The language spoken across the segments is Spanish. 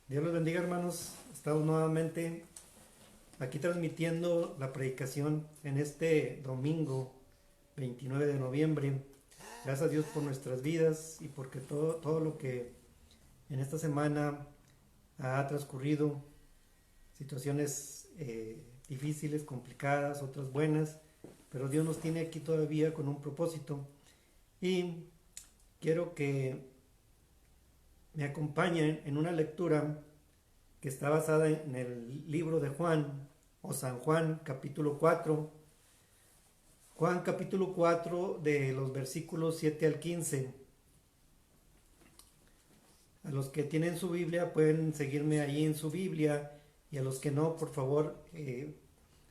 Dios los bendiga, hermanos. Estamos nuevamente aquí transmitiendo la predicación en este domingo 29 de noviembre. Gracias a Dios por nuestras vidas y porque todo lo que en esta semana ha transcurrido, situaciones difíciles, complicadas, otras buenas, pero Dios nos tiene aquí todavía con un propósito. Y quiero que me acompañen en una lectura que está basada en el libro de Juan o San Juan capítulo 4. Juan capítulo 4 de los versículos 7 al 15. A los que tienen su Biblia pueden seguirme ahí en su Biblia, y a los que no, por favor,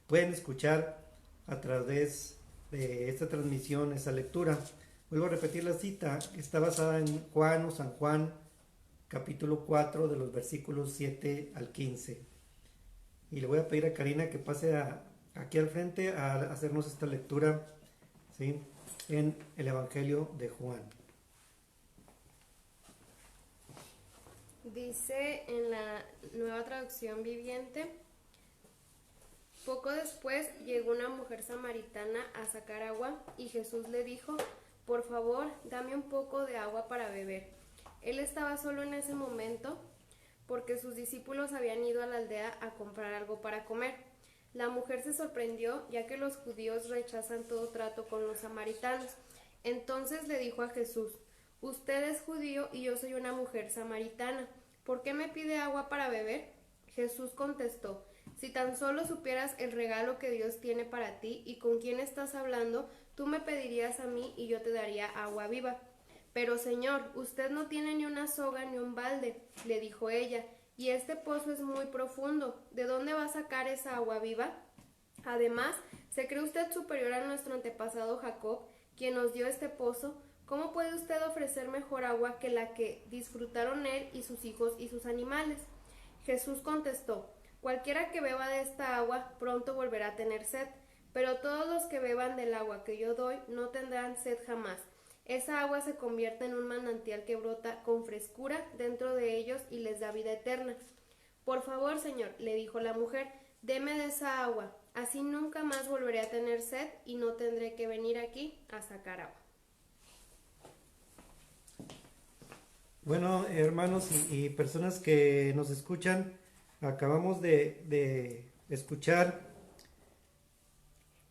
pueden escuchar a través de esta transmisión esa lectura. Vuelvo a repetir la cita, está basada en Juan o San Juan capítulo 4 de los versículos 7 al 15. Y le voy a pedir a Karina que pase aquí al frente a hacernos esta lectura, ¿sí?, en el Evangelio de Juan. Dice en la Nueva Traducción Viviente: poco después llegó una mujer samaritana a sacar agua y Jesús le dijo: por favor, dame un poco de agua para beber. Él estaba solo en ese momento porque sus discípulos habían ido a la aldea a comprar algo para comer. La mujer se sorprendió, ya que los judíos rechazan todo trato con los samaritanos. Entonces le dijo a Jesús: usted es judío y yo soy una mujer samaritana. ¿Por qué me pide agua para beber? Jesús contestó: si tan solo supieras el regalo que Dios tiene para ti y con quién estás hablando, tú me pedirías a mí y yo te daría agua viva. Pero Señor, usted no tiene ni una soga ni un balde, le dijo ella, y este pozo es muy profundo. ¿De dónde va a sacar esa agua viva? Además, ¿se cree usted superior a nuestro antepasado Jacob, quien nos dio este pozo? ¿Cómo puede usted ofrecer mejor agua que la que disfrutaron él y sus hijos y sus animales? Jesús contestó: cualquiera que beba de esta agua pronto volverá a tener sed, pero todos los que beban del agua que yo doy no tendrán sed jamás. Esa agua se convierte en un manantial que brota con frescura dentro de ellos y les da vida eterna. Por favor, Señor, le dijo la mujer, deme de esa agua, así nunca más volveré a tener sed y no tendré que venir aquí a sacar agua. Bueno, hermanos y personas que nos escuchan, acabamos de escuchar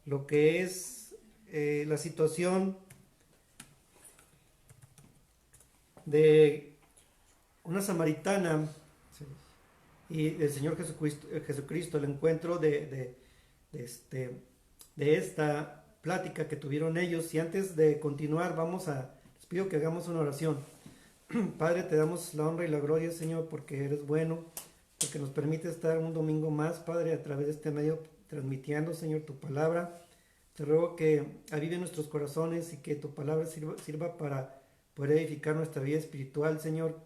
lo que es la situación de una samaritana, ¿sí?, y el Señor Jesucristo, el encuentro de esta plática que tuvieron ellos. Y antes de continuar, les pido que hagamos una oración. Padre, te damos la honra y la gloria, Señor, porque eres bueno, porque nos permite estar un domingo más, Padre, a través de este medio, transmitiendo, Señor, tu palabra. Te ruego que avive nuestros corazones y que tu palabra sirva para poder edificar nuestra vida espiritual, Señor.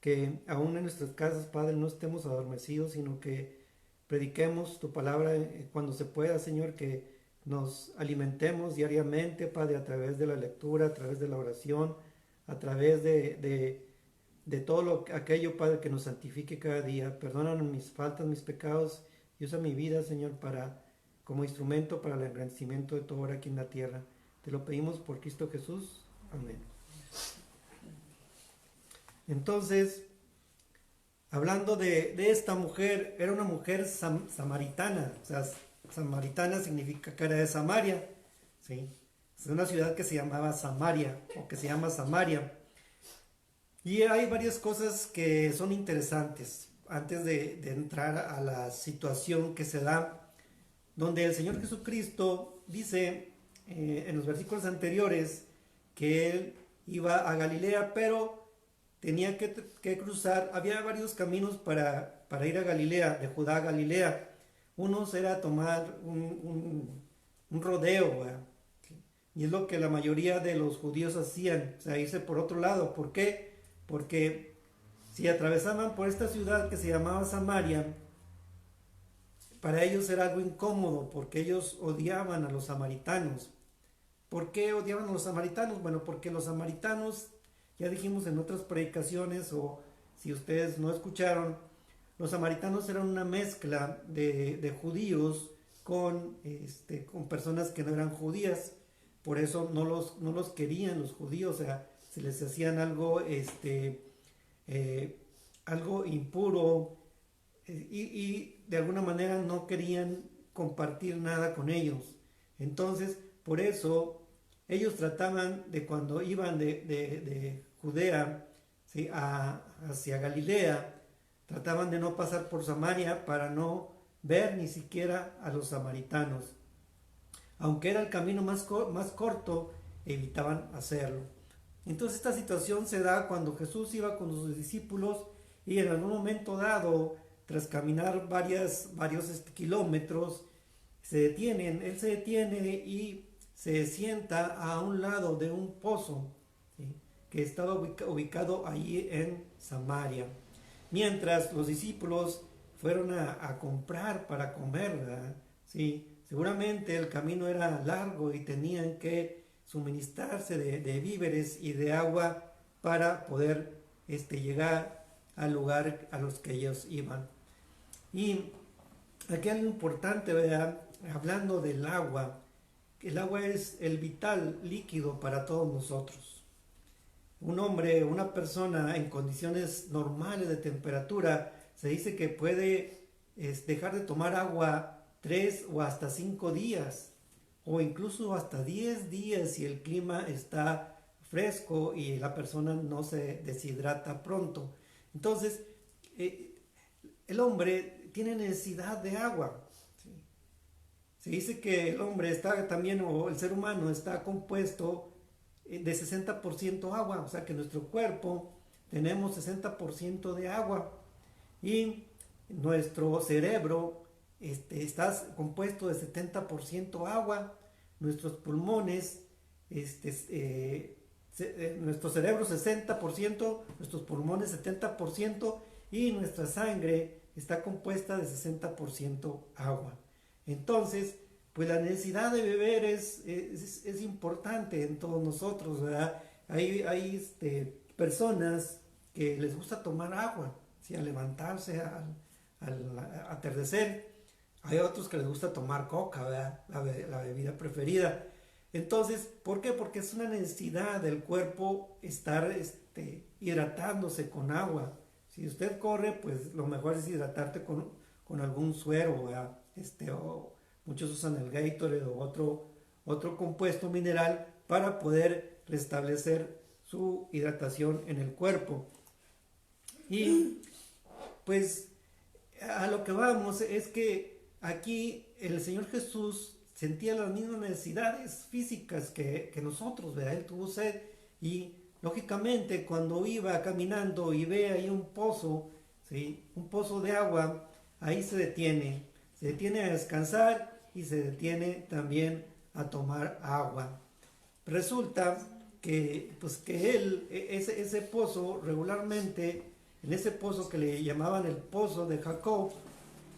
Que aún en nuestras casas, Padre, no estemos adormecidos, sino que prediquemos tu palabra cuando se pueda, Señor, que nos alimentemos diariamente, Padre, a través de la lectura, a través de la oración, a través de todo aquello, Padre, que nos santifique cada día. Perdónanos mis faltas, mis pecados, y usa mi vida, Señor, como instrumento para el engrandecimiento de tu obra aquí en la tierra. Te lo pedimos por Cristo Jesús. Amén. Entonces, hablando de esta mujer, era una mujer samaritana. O sea, samaritana significa cara de Samaria, ¿sí? Es una ciudad que se llamaba Samaria, o que se llama Samaria. Y hay varias cosas que son interesantes antes de entrar a la situación que se da, donde el Señor Jesucristo dice en los versículos anteriores que Él iba a Galilea, pero tenía que cruzar. Había varios caminos para ir a Galilea, de Judá a Galilea. Unos era tomar un rodeo, ¿verdad? Y es lo que la mayoría de los judíos hacían, o sea, irse por otro lado. ¿Por qué? Porque si atravesaban por esta ciudad que se llamaba Samaria, para ellos era algo incómodo, porque ellos odiaban a los samaritanos. ¿Por qué odiaban a los samaritanos? Bueno, porque los samaritanos, ya dijimos en otras predicaciones, o si ustedes no escucharon, los samaritanos eran una mezcla de judíos con personas que no eran judías. Por eso no los querían los judíos, o sea, se les hacían algo impuro, y de alguna manera no querían compartir nada con ellos. Entonces, por eso ellos trataban de, cuando iban de Judea, ¿sí?, hacia Galilea, trataban de no pasar por Samaria para no ver ni siquiera a los samaritanos. Aunque era el camino más corto, evitaban hacerlo. Entonces esta situación se da cuando Jesús iba con sus discípulos y en algún momento dado, tras caminar varios kilómetros, él se detiene y se sienta a un lado de un pozo, ¿sí?, que estaba ubicado allí en Samaria. Mientras los discípulos fueron a comprar para comer, ¿verdad? Sí, seguramente el camino era largo y tenían que suministrarse de víveres y de agua para poder llegar al lugar a los que ellos iban. Y aquí algo importante, ¿verdad? Hablando del agua, el agua es el vital líquido para todos nosotros. Un hombre, una persona en condiciones normales de temperatura, se dice que puede dejar de tomar agua 3 o hasta 5 días, o incluso hasta 10 días si el clima está fresco y la persona no se deshidrata pronto. Entonces, el hombre tiene necesidad de agua. ¿Sí? Se dice que el hombre está también, o el ser humano está compuesto de 60% agua, o sea que en nuestro cuerpo tenemos 60% de agua, y nuestro cerebro está compuesto de 70% agua, nuestros pulmones, nuestro cerebro 60%, nuestros pulmones 70%, y nuestra sangre está compuesta de 60% agua. Entonces, pues la necesidad de beber es importante en todos nosotros, ¿verdad? Hay personas que les gusta tomar agua, ¿sí?, al levantarse, al atardecer. Hay otros que les gusta tomar coca, ¿verdad?, la bebida preferida. Entonces, ¿por qué? Porque es una necesidad del cuerpo estar hidratándose con agua. Si usted corre, pues lo mejor es hidratarte con algún suero, ¿verdad? O muchos usan el Gatorade o otro compuesto mineral para poder restablecer su hidratación en el cuerpo. Y pues a lo que vamos es que aquí el Señor Jesús sentía las mismas necesidades físicas que nosotros, ¿verdad? Él tuvo sed y lógicamente cuando iba caminando y ve ahí un pozo, ¿sí?, un pozo de agua, ahí se detiene a descansar y se detiene también a tomar agua. Resulta que ese pozo regularmente, en ese pozo que le llamaban el pozo de Jacob.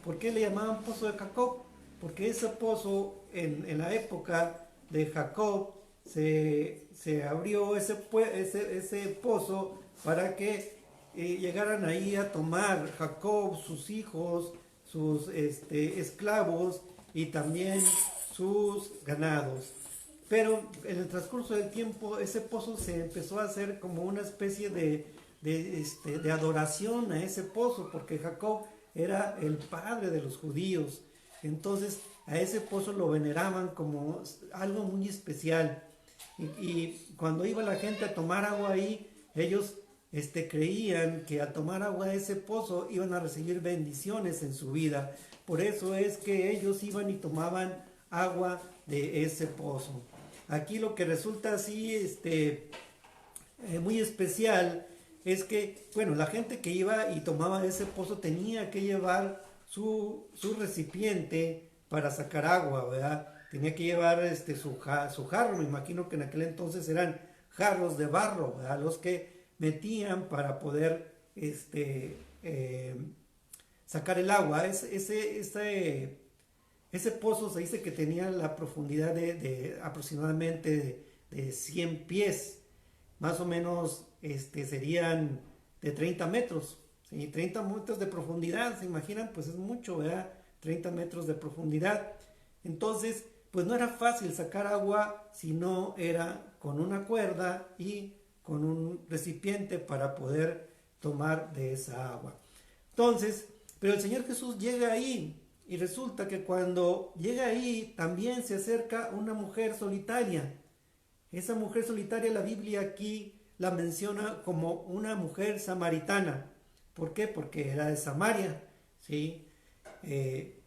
¿Por qué le llamaban pozo de Jacob? Porque ese pozo en la época de Jacob se abrió ese pozo para que llegaran ahí a tomar Jacob, sus hijos, sus esclavos y también sus ganados. Pero en el transcurso del tiempo ese pozo se empezó a hacer como una especie de adoración a ese pozo, porque Jacob era el padre de los judíos. Entonces a ese pozo lo veneraban como algo muy especial. Y cuando iba la gente a tomar agua ahí, ellos creían que al tomar agua de ese pozo iban a recibir bendiciones en su vida. Por eso es que ellos iban y tomaban agua de ese pozo. Aquí lo que resulta así muy especial es que, bueno, la gente que iba y tomaba de ese pozo tenía que llevar su recipiente para sacar agua, ¿verdad? Tenía que llevar su jarro. Me imagino que en aquel entonces eran jarros de barro, ¿verdad?, los que metían para poder sacar el agua. Ese pozo se dice que tenía la profundidad de aproximadamente de 100 pies, más o menos serían de 30 metros, ¿sí? 30 metros de profundidad, ¿se imaginan? Pues es mucho, ¿verdad? 30 metros de profundidad. Entonces, pues no era fácil sacar agua si no era con una cuerda y con un recipiente para poder tomar de esa agua. Entonces, pero el Señor Jesús llega ahí y resulta que cuando llega ahí también se acerca una mujer solitaria. Esa mujer solitaria la Biblia aquí la menciona como una mujer samaritana. ¿Por qué? Porque era de Samaria, ¿sí?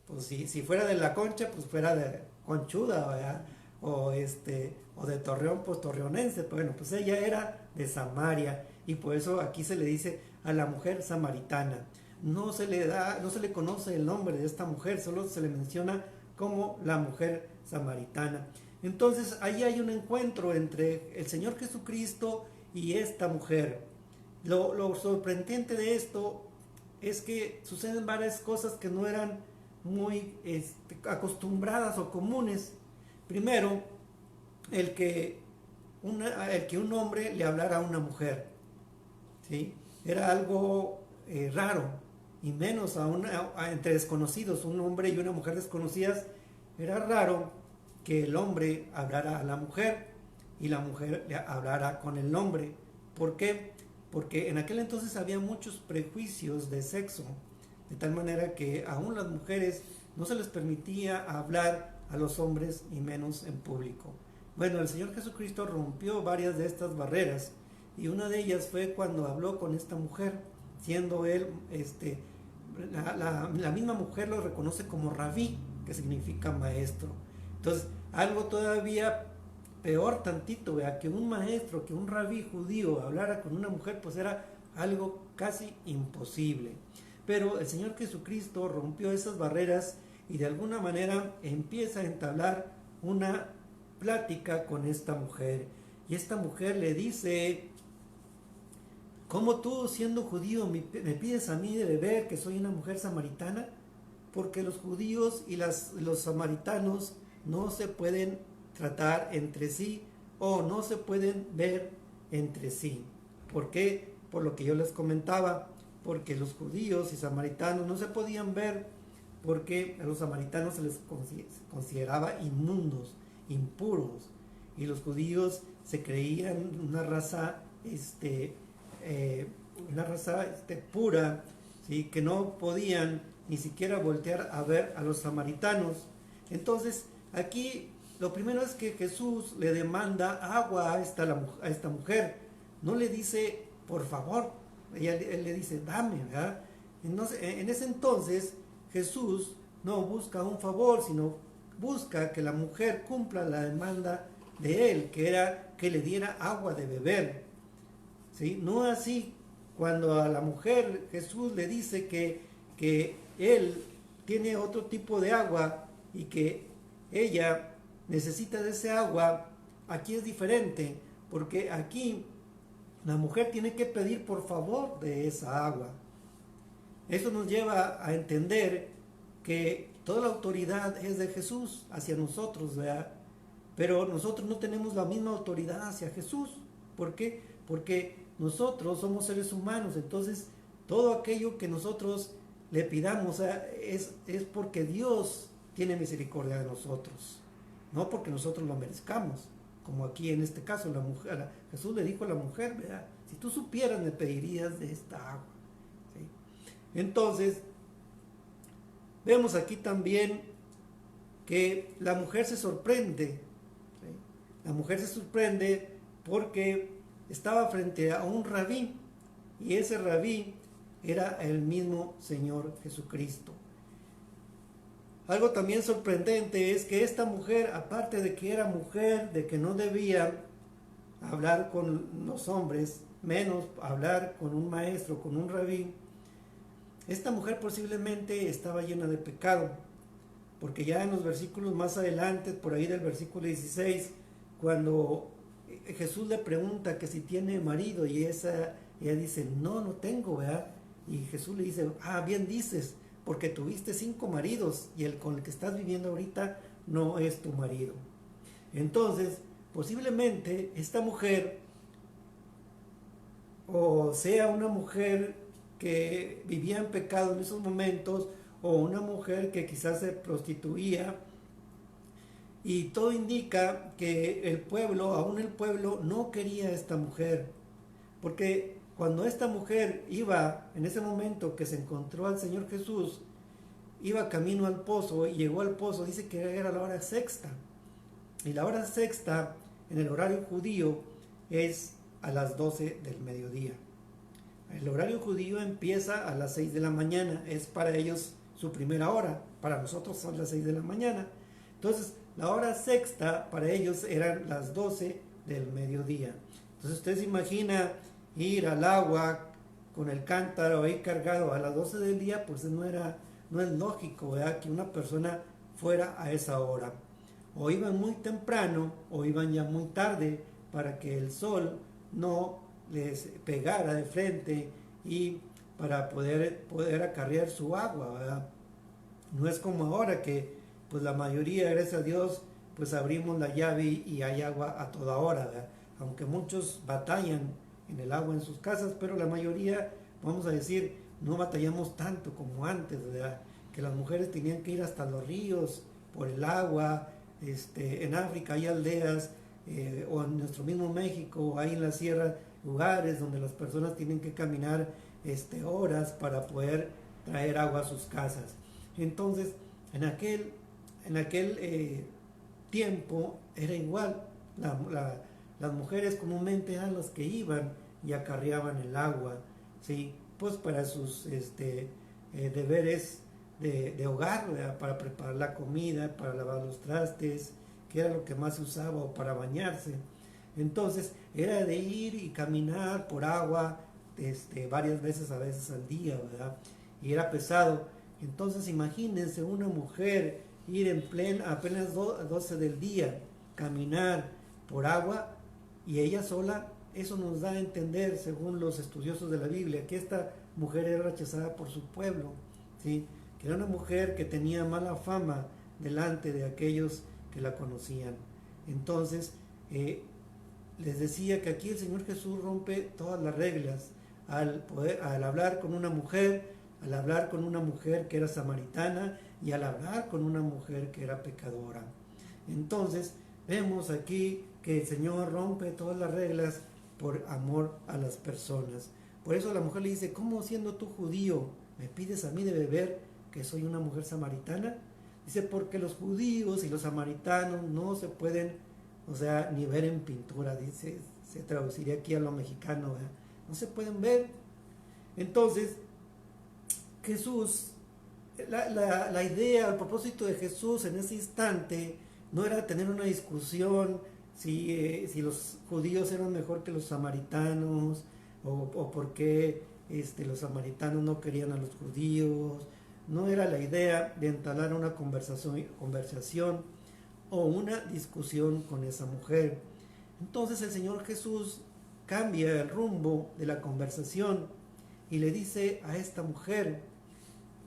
Pues si fuera de La Concha, pues fuera de Conchuda, ¿verdad? O de Torreón, pues torreonense. Bueno, pues ella era de Samaria y por eso aquí se le dice a la mujer samaritana. No se le conoce el nombre de esta mujer, solo se le menciona como la mujer samaritana. Entonces ahí hay un encuentro entre el Señor Jesucristo y esta mujer. Lo sorprendente de esto es que suceden varias cosas que no eran muy acostumbradas o comunes. Primero, el que un hombre le hablara a una mujer, ¿sí? Era algo raro, y menos entre desconocidos, un hombre y una mujer desconocidas. Era raro que el hombre hablara a la mujer y la mujer le hablara con el hombre. ¿Por qué? Porque en aquel entonces había muchos prejuicios de sexo, de tal manera que aún las mujeres no se les permitía hablar a los hombres y menos en público. Bueno, el Señor Jesucristo rompió varias de estas barreras y una de ellas fue cuando habló con esta mujer, siendo él, la misma mujer lo reconoce como rabí, que significa maestro. Entonces, algo todavía peor tantito, ¿vea? Que un maestro, que un rabí judío hablara con una mujer, pues era algo casi imposible. Pero el Señor Jesucristo rompió esas barreras y de alguna manera empieza a entablar una plática con esta mujer. Y esta mujer le dice: ¿cómo tú, siendo judío, me pides a mí de beber, que soy una mujer samaritana? Porque los judíos y los samaritanos no se pueden tratar entre sí o no se pueden ver entre sí. ¿Por qué? Por lo que yo les comentaba, porque los judíos y samaritanos no se podían ver, porque a los samaritanos se les consideraba inmundos, impuros, y los judíos se creían una raza pura, ¿sí? Que no podían ni siquiera voltear a ver a los samaritanos. Entonces aquí lo primero es que Jesús le demanda agua a esta mujer. No le dice por favor, él le dice dame, ¿verdad? Entonces, en ese entonces Jesús no busca un favor, sino busca que la mujer cumpla la demanda de él, que era que le diera agua de beber, ¿sí? No así cuando a la mujer Jesús le dice que él tiene otro tipo de agua y que ella necesita de ese agua. Aquí es diferente, porque aquí la mujer tiene que pedir por favor de esa agua. Eso nos lleva a entender que toda la autoridad es de Jesús hacia nosotros, ¿verdad? Pero nosotros no tenemos la misma autoridad hacia Jesús. ¿Por qué? Porque nosotros somos seres humanos. Entonces todo aquello que nosotros le pidamos es porque Dios tiene misericordia de nosotros, no porque nosotros lo merezcamos. Como aquí en este caso Jesús le dijo a la mujer, ¿verdad? Si tú supieras me pedirías de esta agua, ¿sí? Entonces vemos aquí también que la mujer se sorprende, ¿sí? La mujer se sorprende porque estaba frente a un rabí, y ese rabí era el mismo Señor Jesucristo. Algo también sorprendente es que esta mujer, aparte de que era mujer, de que no debía hablar con los hombres, menos hablar con un maestro, con un rabí, esta mujer posiblemente estaba llena de pecado, porque ya en los versículos más adelante, por ahí del versículo 16, cuando Jesús le pregunta que si tiene marido, y ella dice, no tengo, ¿verdad? Y Jesús le dice, bien dices, porque tuviste 5 maridos y el con el que estás viviendo ahorita no es tu marido. Entonces, posiblemente esta mujer, o sea una mujer que vivía en pecado en esos momentos, o una mujer que quizás se prostituía, y todo indica que el pueblo, aún el pueblo, no quería a esta mujer, porque cuando esta mujer iba, en ese momento que se encontró al Señor Jesús, iba camino al pozo y llegó al pozo, dice que era la hora sexta. Y la hora sexta en el horario judío es a las 12 del mediodía. El horario judío empieza a las 6 de la mañana, es para ellos su primera hora, para nosotros son las 6 de la mañana. Entonces, la hora sexta para ellos eran las 12 del mediodía. Entonces, usted se imagina ir al agua con el cántaro ahí cargado a las 12 del día, pues no es lógico, ¿verdad?, que una persona fuera a esa hora. O iban muy temprano o iban ya muy tarde para que el sol no les pegara de frente y para poder acarrear su agua, ¿verdad? No es como ahora que pues la mayoría, gracias a Dios, pues abrimos la llave y hay agua a toda hora, ¿verdad? Aunque muchos batallan en el agua en sus casas, pero la mayoría, vamos a decir, no batallamos tanto como antes, ¿verdad? Que las mujeres tenían que ir hasta los ríos por el agua. En África hay aldeas, o en nuestro mismo México, hay en la sierra lugares donde las personas tienen que caminar horas para poder traer agua a sus casas. Entonces, en aquel tiempo era igual. Las mujeres comúnmente eran las que iban y acarreaban el agua, ¿sí? Pues para sus deberes de hogar, ¿verdad?, para preparar la comida, para lavar los trastes, que era lo que más se usaba, o para bañarse. Entonces era de ir y caminar por agua varias veces, a veces al día, ¿verdad? Y era pesado. Entonces imagínense una mujer ir apenas 12 del día, caminar por agua, y ella sola. Eso nos da a entender, según los estudiosos de la Biblia, que esta mujer era rechazada por su pueblo, ¿sí? Que era una mujer que tenía mala fama delante de aquellos que la conocían. Entonces, les decía que aquí el Señor Jesús rompe todas las reglas al hablar con una mujer, que era samaritana, y al hablar con una mujer que era pecadora. Entonces, vemos aquí que el Señor rompe todas las reglas por amor a las personas. Por eso la mujer le dice: ¿cómo, siendo tú judío, me pides a mí de beber, que soy una mujer samaritana? Dice: porque los judíos y los samaritanos no se pueden, ni ver en pintura. Dice, se traduciría aquí a lo mexicano, ¿verdad? No se pueden ver. Entonces, Jesús, la idea, el propósito de Jesús en ese instante no era tener una discusión si los judíos eran mejor que los samaritanos, o por qué los samaritanos no querían a los judíos. No era la idea de entablar una conversación o una discusión con esa mujer. Entonces el Señor Jesús cambia el rumbo de la conversación y le dice a esta mujer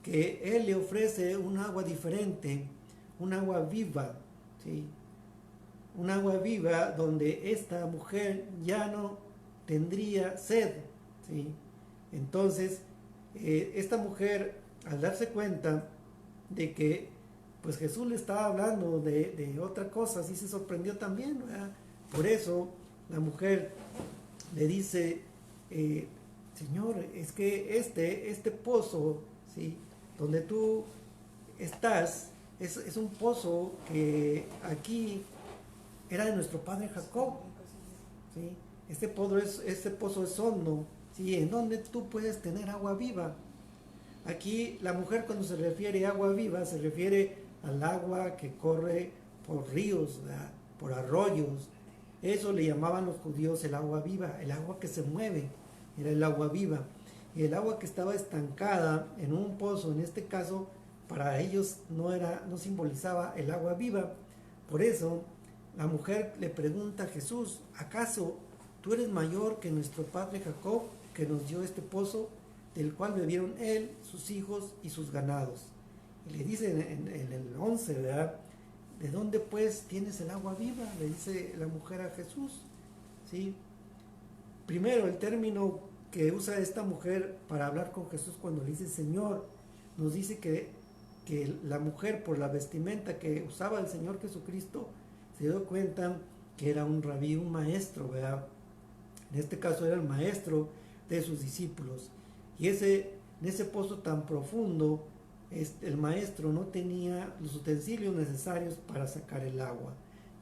que Él le ofrece un agua diferente, un agua viva, ¿sí? Un agua viva donde esta mujer ya no tendría sed, ¿sí? Entonces, esta mujer, al darse cuenta de que pues Jesús le estaba hablando de otra cosa, sí se sorprendió también, ¿verdad? Por eso la mujer le dice: Señor, es que este pozo, ¿sí?, donde tú estás, es un pozo que aquí era de nuestro padre Jacob, ¿sí? Este pozo es hondo, ¿sí? En donde tú puedes tener agua viva. Aquí la mujer, cuando se refiere a agua viva, se refiere al agua que corre por ríos, ¿verdad?, por arroyos. Eso le llamaban los judíos el agua viva, el agua que se mueve, era el agua viva. Y el agua que estaba estancada en un pozo, en este caso, para ellos no simbolizaba el agua viva. Por eso la mujer le pregunta a Jesús: ¿acaso tú eres mayor que nuestro padre Jacob, que nos dio este pozo, del cual bebieron él, sus hijos y sus ganados? Y le dice en el 11, ¿verdad? ¿De dónde pues tienes el agua viva?, le dice la mujer a Jesús, ¿sí? Primero, el término que usa esta mujer para hablar con Jesús cuando le dice Señor, nos dice que la mujer, por la vestimenta que usaba el Señor Jesucristo, se dio cuenta que era un rabí, un maestro, ¿verdad? En este caso era el maestro de sus discípulos. Y en ese pozo tan profundo, el maestro no tenía los utensilios necesarios para sacar el agua.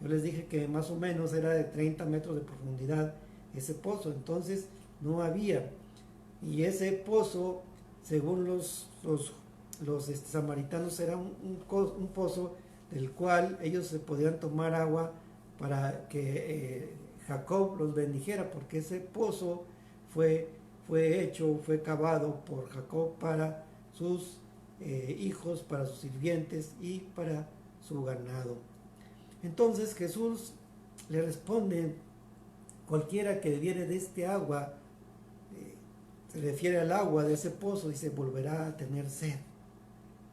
Yo les dije que más o menos era de 30 metros de profundidad ese pozo, entonces no había. Y ese pozo, según los samaritanos, era un pozo del cual ellos se podían tomar agua para que Jacob los bendijera, porque ese pozo fue cavado por Jacob para sus hijos, para sus sirvientes y para su ganado. Entonces Jesús le responde, cualquiera que bebiere de este agua, se refiere al agua de ese pozo, dice, volverá a tener sed.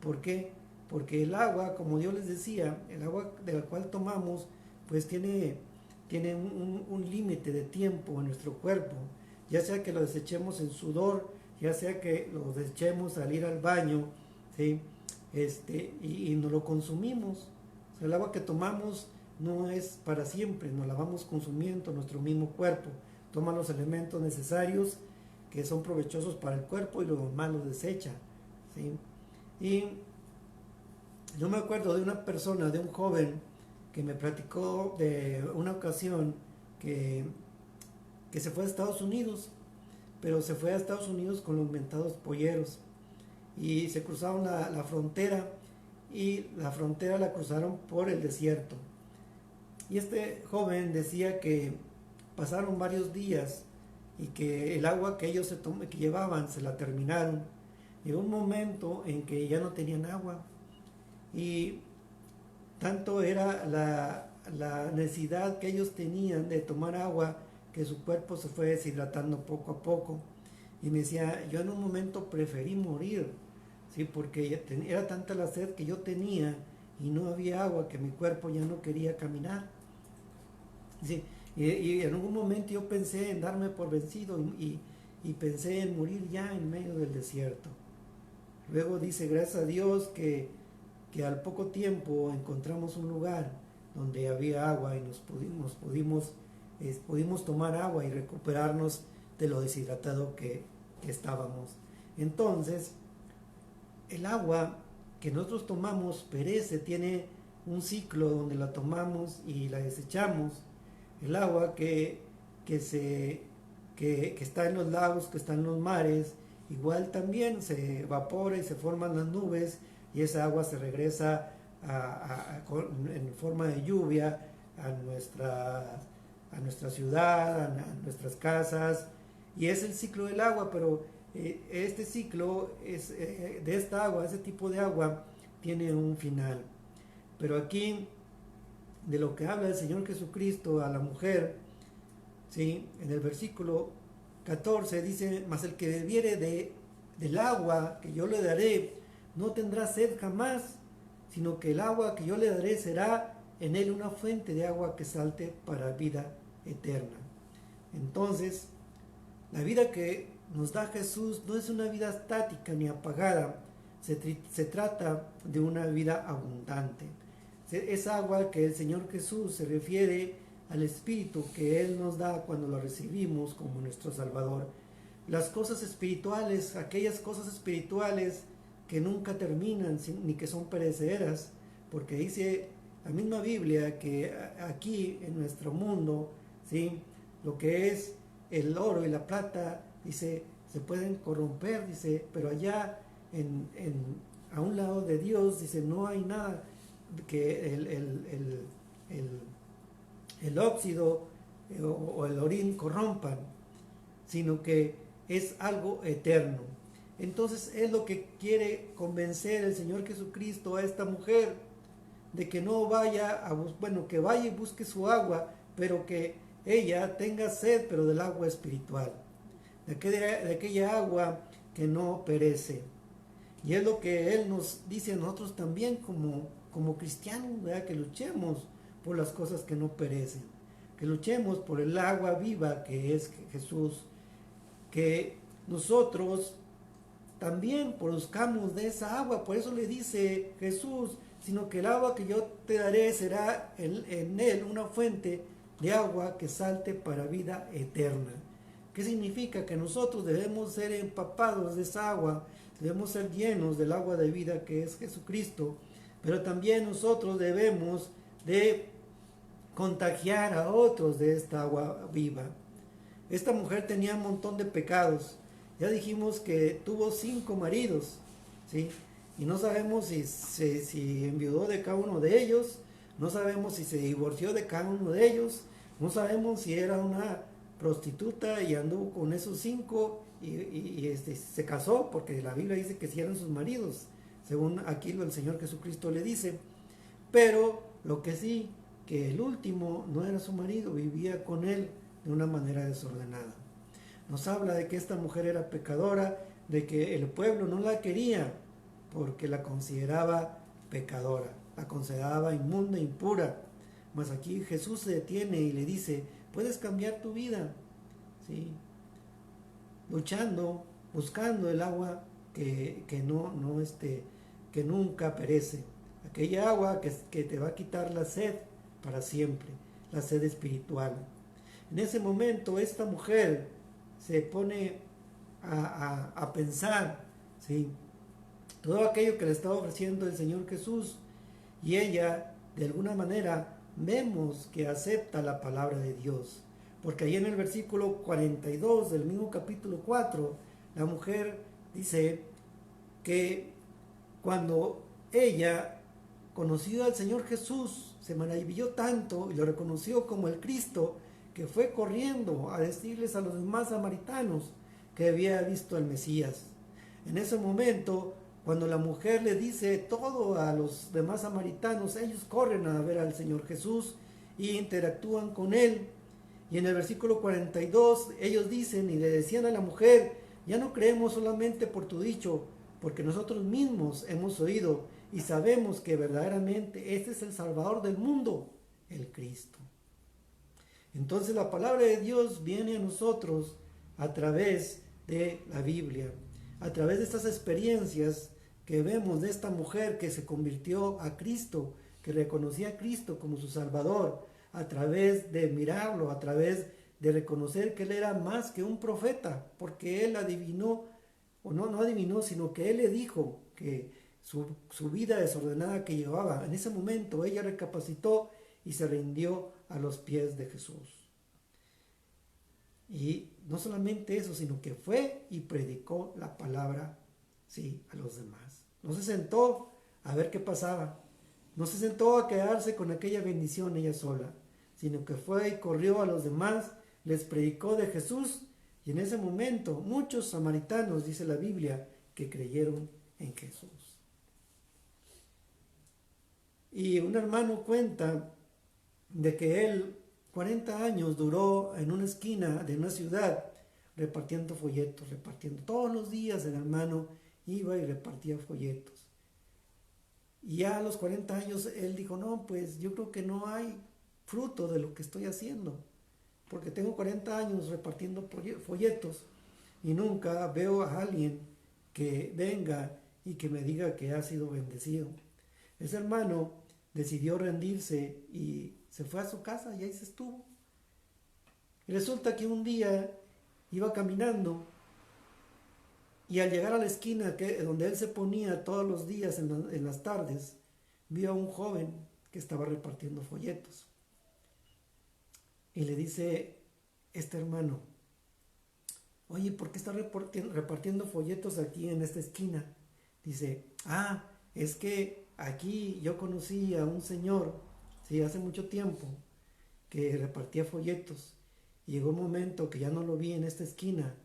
¿Por qué? Porque el agua, como Dios les decía, el agua de la cual tomamos, pues tiene un límite de tiempo en nuestro cuerpo, ya sea que lo desechemos en sudor, ya sea que lo desechemos al ir al baño, ¿sí? Y no lo consumimos. O sea, el agua que tomamos no es para siempre, nos la vamos consumiendo nuestro mismo cuerpo, toma los elementos necesarios que son provechosos para el cuerpo y lo demás los desecha, ¿sí? Y yo me acuerdo de una persona, de un joven, que me platicó de una ocasión que se fue a Estados Unidos, pero se fue a Estados Unidos con los mentados polleros, y se cruzaron la frontera, y la frontera la cruzaron por el desierto. Y este joven decía que pasaron varios días y que el agua que ellos que llevaban se la terminaron. Llegó un momento en que ya no tenían agua, y tanto era la necesidad que ellos tenían de tomar agua que su cuerpo se fue deshidratando poco a poco. Y me decía, yo en un momento preferí morir, ¿sí? Porque era tanta la sed que yo tenía y no había agua, que mi cuerpo ya no quería caminar. ¿Sí? Y en algún momento yo pensé en darme por vencido y pensé en morir ya en medio del desierto. Luego dice, gracias a Dios que al poco tiempo encontramos un lugar donde había agua y pudimos tomar agua y recuperarnos de lo deshidratado que estábamos. Entonces, el agua que nosotros tomamos perece, tiene un ciclo donde la tomamos y la desechamos. El agua que está en los lagos, que está en los mares, igual también se evapora y se forman las nubes, y esa agua se regresa en forma de lluvia a nuestra ciudad, a nuestras casas, y es el ciclo del agua. Pero este ciclo de esta agua, ese tipo de agua, tiene un final. Pero aquí, de lo que habla el Señor Jesucristo a la mujer, ¿sí? En el versículo 14 dice, mas el que bebiere del agua que yo le daré, no tendrá sed jamás, sino que el agua que yo le daré será en él una fuente de agua que salte para vida eterna. Entonces, la vida que nos da Jesús no es una vida estática ni apagada, se trata de una vida abundante. Es agua que el Señor Jesús se refiere al Espíritu que Él nos da cuando lo recibimos como nuestro Salvador. Las cosas espirituales, aquellas cosas espirituales que nunca terminan ni que son perecederas, porque dice la misma Biblia que aquí en nuestro mundo, ¿sí? Lo que es el oro y la plata, dice, se pueden corromper, dice, pero allá a un lado de Dios, dice, no hay nada que el óxido o el orín corrompan, sino que es algo eterno. Entonces es lo que quiere convencer el Señor Jesucristo a esta mujer, de que no vaya que vaya y busque su agua, pero que ella tenga sed, pero del agua espiritual, de aquella agua que no perece. Y es lo que Él nos dice a nosotros también como cristianos, ¿verdad? Que luchemos por las cosas que no perecen, que luchemos por el agua viva que es Jesús, que nosotros también produzcamos de esa agua. Por eso le dice Jesús, sino que el agua que yo te daré será en él una fuente de agua que salte para vida eterna. ¿Qué significa? Que nosotros debemos ser empapados de esa agua, debemos ser llenos del agua de vida que es Jesucristo, pero también nosotros debemos de contagiar a otros de esta agua viva. Esta mujer tenía un montón de pecados. Ya dijimos que tuvo 5 maridos, ¿sí? Y no sabemos si enviudó de cada uno de ellos, no sabemos si se divorció de cada uno de ellos, no sabemos si era una prostituta y anduvo con esos 5 y se casó, porque la Biblia dice que sí eran sus maridos, según aquí el Señor Jesucristo le dice. Pero lo que sí, que el último no era su marido, vivía con él de una manera desordenada. Nos habla de que esta mujer era pecadora, de que el pueblo no la quería porque la consideraba pecadora, la consideraba inmunda, impura. Mas aquí Jesús se detiene y le dice, puedes cambiar tu vida, ¿sí? Luchando, buscando el agua que nunca perece, aquella agua que te va a quitar la sed para siempre, la sed espiritual. En ese momento esta mujer se pone a pensar, ¿sí?, todo aquello que le estaba ofreciendo el Señor Jesús, y ella de alguna manera vemos que acepta la palabra de Dios, porque ahí en el versículo 42 del mismo capítulo 4, la mujer dice que cuando ella conoció al Señor Jesús, se maravilló tanto y lo reconoció como el Cristo, que fue corriendo a decirles a los demás samaritanos que había visto al Mesías. En ese momento, cuando la mujer le dice todo a los demás samaritanos, ellos corren a ver al Señor Jesús y interactúan con él. Y en el versículo 42 ellos dicen y le decían a la mujer, ya no creemos solamente por tu dicho, porque nosotros mismos hemos oído y sabemos que verdaderamente este es el Salvador del mundo, el Cristo. Entonces la palabra de Dios viene a nosotros a través de la Biblia, a través de estas experiencias que vemos de esta mujer que se convirtió a Cristo, que reconocía a Cristo como su Salvador, a través de mirarlo, a través de reconocer que él era más que un profeta, porque él adivinó, o no adivinó, sino que él le dijo que su vida desordenada que llevaba, en ese momento ella recapacitó y se rindió a los pies de Jesús. Y no solamente eso, sino que fue y predicó la palabra, sí, a los demás. No se sentó a ver qué pasaba, no se sentó a quedarse con aquella bendición ella sola, sino que fue y corrió a los demás, les predicó de Jesús, y en ese momento muchos samaritanos, dice la Biblia, que creyeron en Jesús. Y un hermano cuenta de que él 40 años duró en una esquina de una ciudad repartiendo folletos, repartiendo. Todos los días el hermano iba y repartía folletos. Y ya a los 40 años él dijo, no, pues yo creo que no hay fruto de lo que estoy haciendo, porque tengo 40 años repartiendo folletos y nunca veo a alguien que venga y que me diga que ha sido bendecido. Ese hermano decidió rendirse y se fue a su casa y ahí se estuvo. Y resulta que un día iba caminando y al llegar a la esquina donde él se ponía todos los días en las tardes, vio a un joven que estaba repartiendo folletos. Y le dice este hermano, oye, ¿por qué estás repartiendo folletos aquí en esta esquina? Dice, es que aquí yo conocí a un señor, sí, hace mucho tiempo, que repartía folletos. Y llegó un momento que ya no lo vi en esta esquina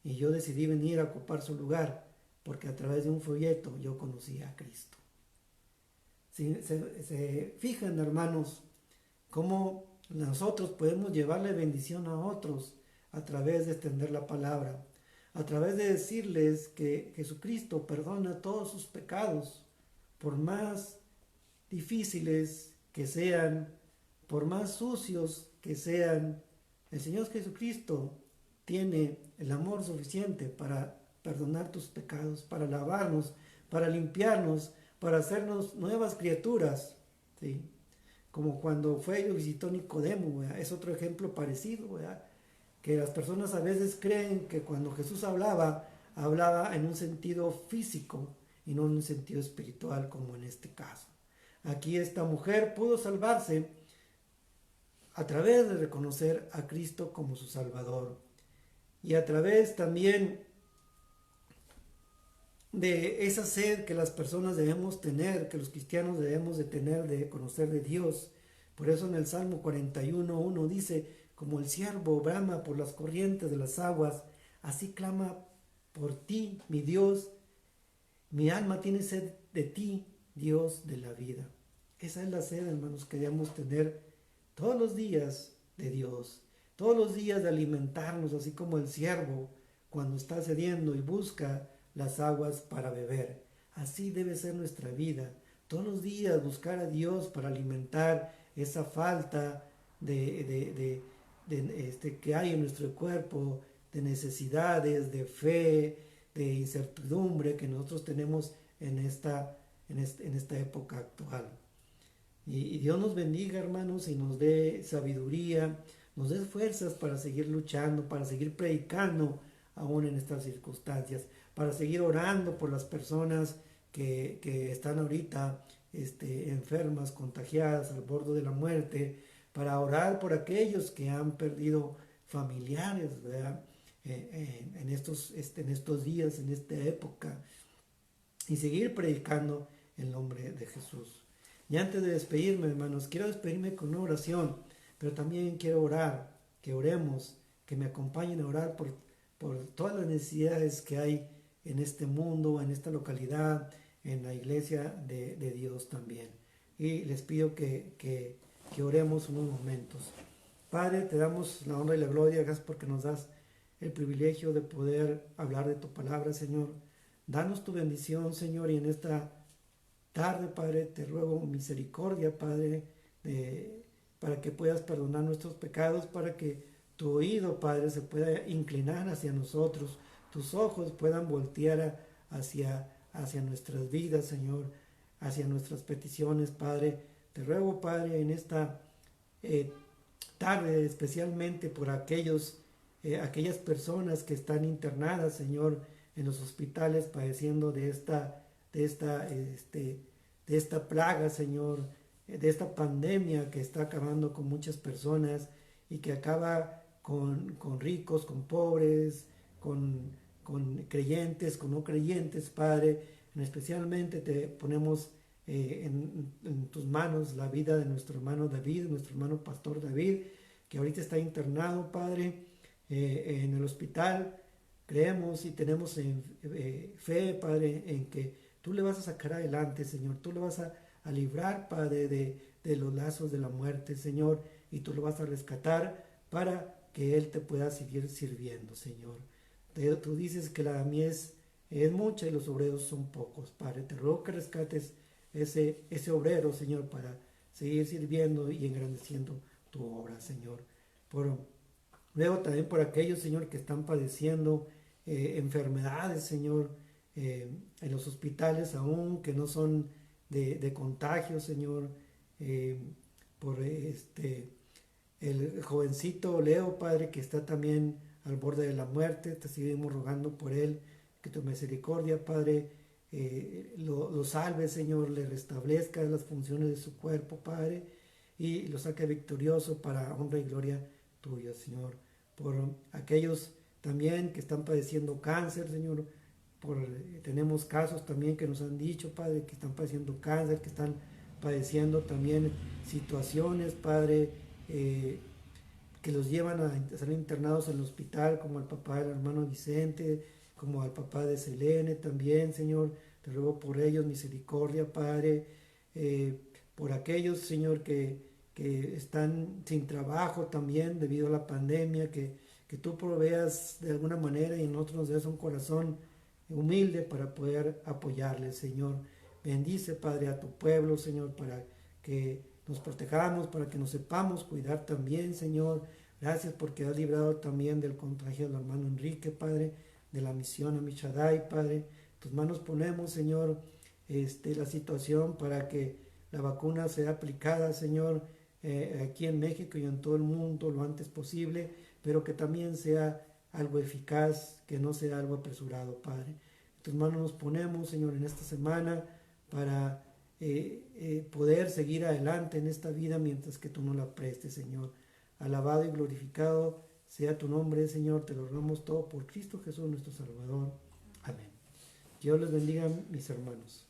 y yo decidí venir a ocupar su lugar, porque a través de un folleto yo conocí a Cristo. ¿Sí? Se fijan, hermanos, cómo nosotros podemos llevarle bendición a otros a través de extender la palabra, a través de decirles que Jesucristo perdona todos sus pecados, por más difíciles que sean, por más sucios que sean. El Señor Jesucristo tiene el amor suficiente para perdonar tus pecados, para lavarnos, para limpiarnos, para hacernos nuevas criaturas, ¿sí? Como cuando fue y lo visitó Nicodemo, ¿verdad? Es otro ejemplo parecido, ¿verdad? Que las personas a veces creen que cuando Jesús hablaba, hablaba en un sentido físico y no en un sentido espiritual, como en este caso. Aquí esta mujer pudo salvarse a través de reconocer a Cristo como su Salvador y a través también de esa sed que las personas debemos tener, que los cristianos debemos de tener, de conocer de Dios. Por eso en el Salmo 41:1 dice: como el ciervo brama por las corrientes de las aguas, así clama por ti, mi Dios. Mi alma tiene sed de ti, Dios de la vida. Esa es la sed, hermanos, que debemos tener todos los días de Dios, todos los días de alimentarnos, así como el ciervo cuando está sediento y busca las aguas para beber. Así debe ser nuestra vida. Todos los días buscar a Dios para alimentar esa falta que hay en nuestro cuerpo, de necesidades, de fe, de incertidumbre que nosotros tenemos en esta época actual. Y Dios nos bendiga, hermanos, y nos dé sabiduría, nos dé fuerzas para seguir luchando, para seguir predicando aún en estas circunstancias, para seguir orando por las personas que están ahorita enfermas, contagiadas, al borde de la muerte, para orar por aquellos que han perdido familiares, ¿verdad? En estos días, en esta época, y seguir predicando el nombre de Jesús. Y antes de despedirme, hermanos, quiero despedirme con una oración, pero también quiero orar, que oremos, que me acompañen a orar por todas las necesidades que hay en este mundo, en esta localidad, en la iglesia de Dios también. Y les pido que oremos unos momentos. Padre, te damos la honra y la gloria, gracias porque nos das el privilegio de poder hablar de tu palabra, Señor. Danos tu bendición, Señor, y en esta tarde, Padre, te ruego misericordia, Padre, para que puedas perdonar nuestros pecados, para que tu oído, Padre, se pueda inclinar hacia nosotros, tus ojos puedan voltear hacia nuestras vidas, Señor, hacia nuestras peticiones, Padre. Te ruego, Padre, en esta tarde, especialmente por aquellas personas que están internadas, Señor, en los hospitales padeciendo de esta plaga, Señor, de esta pandemia que está acabando con muchas personas y que acaba con ricos, con pobres, con creyentes, con no creyentes, Padre. Especialmente te ponemos en tus manos la vida de nuestro hermano David, nuestro hermano pastor David, que ahorita está internado, Padre, en el hospital. Creemos y tenemos fe, Padre, en que tú le vas a sacar adelante, Señor. Tú le vas a librar, Padre, de los lazos de la muerte, Señor, y tú lo vas a rescatar para que Él te pueda seguir sirviendo, Señor. Tú dices que la mies es mucha y los obreros son pocos, Padre. Te ruego que rescates ese obrero, Señor, para seguir sirviendo y engrandeciendo tu obra, Señor. Luego también por aquellos, Señor, que están padeciendo enfermedades, Señor, en los hospitales aún, que no son de contagio, Señor, por el jovencito Leo, Padre, que está también al borde de la muerte. Te seguimos rogando por él, que tu misericordia, Padre, lo salve, Señor, le restablezca las funciones de su cuerpo, Padre, y lo saque victorioso para honra y gloria tuya, Señor. Por aquellos también que están padeciendo cáncer, Señor, tenemos casos también que nos han dicho, Padre, que están padeciendo cáncer, que están padeciendo también situaciones, Padre, que los llevan a ser internados en el hospital, como al papá del hermano Vicente, como al papá de Selene también, Señor. Te ruego por ellos misericordia, Padre, por aquellos, Señor, que están sin trabajo también debido a la pandemia, que tú proveas de alguna manera y en nosotros nos des un corazón humilde para poder apoyarles, Señor. Bendice, Padre, a tu pueblo, Señor, para que nos protejamos, para que nos sepamos cuidar también, Señor, Gracias porque has librado también del contagio del hermano Enrique, Padre, de la misión a Michadai, Padre. Tus manos ponemos, Señor, la situación para que la vacuna sea aplicada, Señor, aquí en México y en todo el mundo lo antes posible, pero que también sea algo eficaz, que no sea algo apresurado, Padre. En tus manos nos ponemos, Señor, en esta semana para poder seguir adelante en esta vida mientras que tú nos la prestes, Señor. Alabado y glorificado sea tu nombre, Señor. Te lo rogamos todo por Cristo Jesús, nuestro Salvador. Amén. Dios les bendiga, mis hermanos.